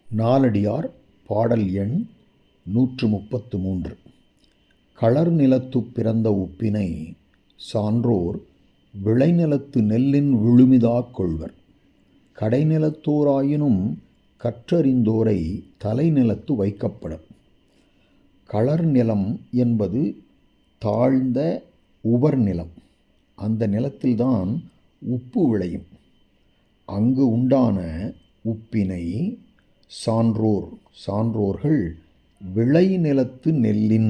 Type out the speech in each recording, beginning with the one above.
நாலடியார் பாடல் எண் 133. களர் நிலத்துப் பிறந்த உப்பினை சான்றோர் விளைநிலத்து நெல்லின் விழுமிதாக் கொள்வர். கடைநிலத்தோராயினும் கற்றறிந்தோரை தலைநிலத்து வைக்கப்படும். களர் நிலம் என்பது தாழ்ந்த உவர் நிலம். அந்த நிலத்தில்தான் உப்பு விளையும். அங்கு உண்டான உப்பினை சான்றோர்கள் விளைநிலத்து நெல்லின்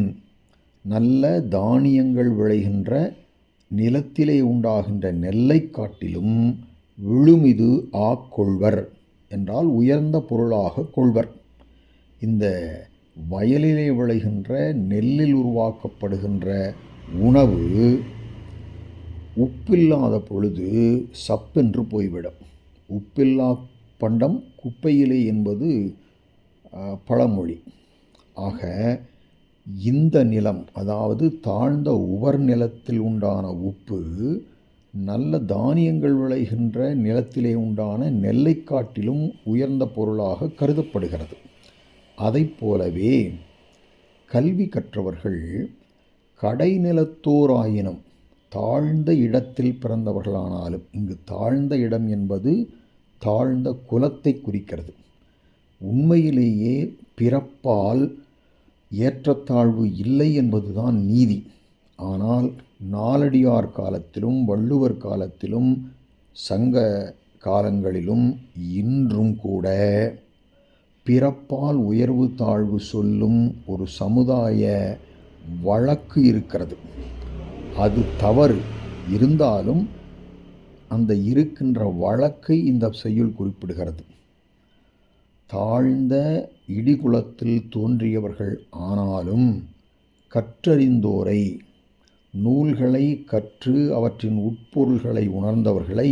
நல்ல தானியங்கள் விளைகின்ற நிலத்திலே உண்டாகின்ற நெல்லை காட்டிலும் விழுமிது ஆக்கொள்வர் என்றால் உயர்ந்த பொருளாக கொள்வர். இந்த வயலிலே விளைகின்ற நெல்லில் உருவாக்கப்படுகின்ற உணவு உப்பில்லாத பொழுது சப்பென்று போய்விடும். உப்பில்லா பண்டம் குப்பையிலே என்பது பழமொழி. ஆக இந்த நிலம், அதாவது தாழ்ந்த உவர் நிலத்தில் உண்டான உப்பு நல்ல தானியங்கள் விளைகின்ற நிலத்திலே உண்டான நெல்லை காட்டிலும் உயர்ந்த பொருளாக கருதப்படுகிறது. அதை போலவே கல்வி கற்றவர்கள் கடைநிலத்தோராயினும் தாழ்ந்த இடத்தில் பிறந்தவர்களானாலும், இங்கு தாழ்ந்த இடம் என்பது தாழ்ந்த குலத்தை குறிக்கிறது. உண்மையிலேயே பிறப்பால் ஏற்றத்தாழ்வு இல்லை என்பதுதான் நீதி. ஆனால் நாலடியார் காலத்திலும் வள்ளுவர் காலத்திலும் சங்க காலங்களிலும் இன்றும் கூட பிறப்பால் உயர்வு தாழ்வு சொல்லும் ஒரு சமுதாய வழக்கு இருக்கிறது. அது தவறு. இருந்தாலும் அந்த இருக்கின்ற வழக்கை இந்த செய்யுள் குறிப்பிடுகிறது. தாழ்ந்த இடிகுலத்தில் தோன்றியவர்கள் ஆனாலும் கற்றறிந்தோரை, நூல்களை கற்று அவற்றின் உட்பொருள்களை உணர்ந்தவர்களை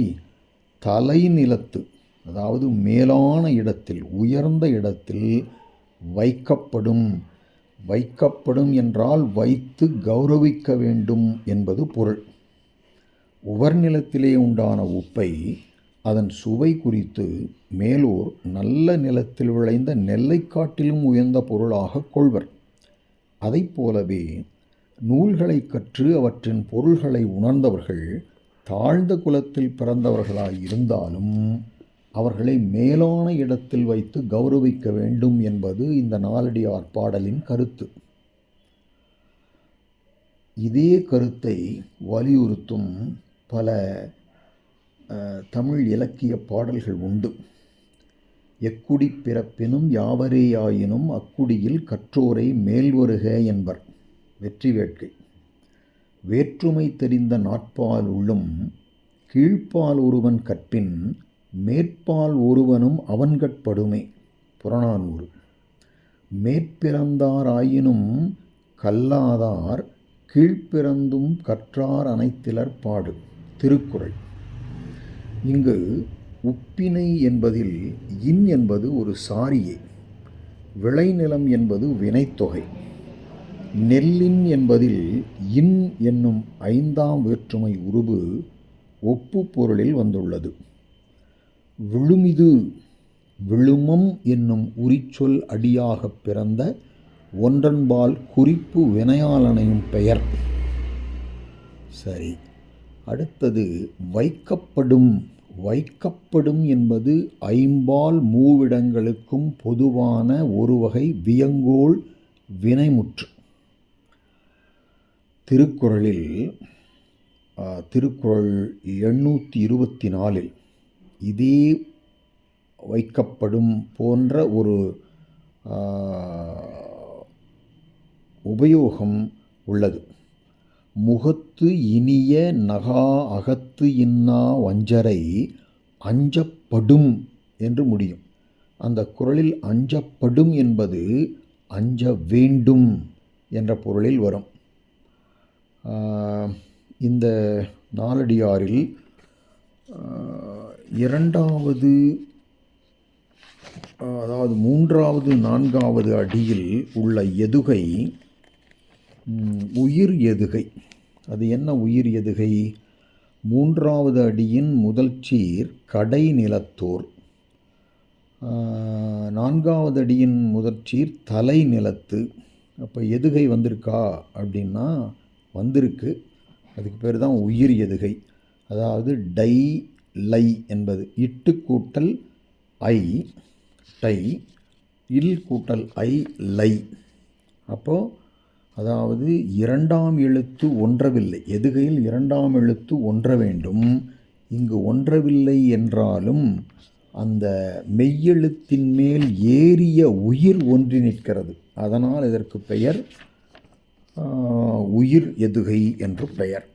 தலைநிலத்து, அதாவது மேலான இடத்தில், உயர்ந்த இடத்தில் வைக்கப்படும் என்றால் வைத்து கௌரவிக்க வேண்டும் என்பது பொருள். உவர்நிலத்திலே உண்டான உப்பை அதன் சுவை குறித்து மேலோர் நல்ல நிலத்தில் விளைந்த நெல்லை காட்டிலும் உயர்ந்த பொருளாக கொள்வர். அதை போலவே நூல்களை கற்று அவற்றின் பொருள்களை உணர்ந்தவர்கள் தாழ்ந்த குலத்தில் பிறந்தவர்களாய் இருந்தாலும் அவர்களை மேலான இடத்தில் வைத்து கௌரவிக்க வேண்டும் என்பது இந்த நாலடியார் பாடலின் கருத்து. இதே கருத்தை வலியுறுத்தும் பல தமிழ் இலக்கிய பாடல்கள் உண்டு. எக்குடி பிறப்பினும் யாவரேயாயினும் அக்குடியில் கற்றோரை மேல்வருக என்பர் வெற்றி வேட்கை. வேற்றுமை தெரிந்த நாட்பால் உள்ளும் கீழ்ப்பால் ஒருவன் கற்பின் மேற்பால் ஒருவனும் அவன்கட்படுமே புறநானூறு. மேற்பிறந்தார் ஆயினும் கல்லாதார் கீழ்ப்பிறந்தும் கற்றார் அனைத்திலர் பாடு திருக்குறள். இங்கு உப்பினை என்பதில் இன் என்பது ஒரு சாரியை, விளைநிலம் என்பது வினைத்தொகை, நெல்லின் என்பதில் இன் என்னும் ஐந்தாம் வேற்றுமை உருபு ஒப்பு பொருளில் வந்துள்ளது. விழுமிது, விழுமம் என்னும் உரிச்சொல் அடியாகப் பிறந்த ஒன்றன்பால் குறிப்பு வினையாளனையும் பெயர். சரி, அடுத்தது வைக்கப்படும் என்பது ஐம்பால் மூவிடங்களுக்கும் பொதுவான ஒரு வகை வியங்கோள் வினைமுற்று. திருக்குறள் 824 இதே வைக்கப்படும் போன்ற ஒரு உபயோகம் உள்ளது. முகத்து இனிய நகா அகத்து இன்னா வஞ்சரை அஞ்சப்படும் என்று முடியும். அந்த குறளில் அஞ்சப்படும் என்பது அஞ்ச வேண்டும் என்ற பொருளில் வரும். இந்த நாலடியாரில் மூன்றாவது நான்காவது அடியில் உள்ள எதுகை உயிர் எதுகை. அது என்ன உயிர் எதுகை? மூன்றாவது அடியின் முதல் சீர் கடை நிலத்தோர், நான்காவது அடியின் முதற்சீர் தலை நிலத்து. அப்போ எதுகை வந்திருக்கா அப்படின்னா வந்திருக்கு. அதுக்கு பேர் தான் உயிர் எதுகை. அதாவது டை லை என்பது இட்டு கூட்டல் ஐ டை, இல் கூட்டல் ஐ லை. அப்போது அதாவது இரண்டாம் எழுத்து ஒன்றவில்லை. எதுகையில் இரண்டாம் எழுத்து ஒன்ற வேண்டும். இங்கு ஒன்றவில்லை என்றாலும் அந்த மெய்யெழுத்தின் மேல் ஏறிய உயிர் ஒன்றி நிற்கிறது. அதனால் இதற்கு பெயர் உயிர் எதுகை என்று பெயர்.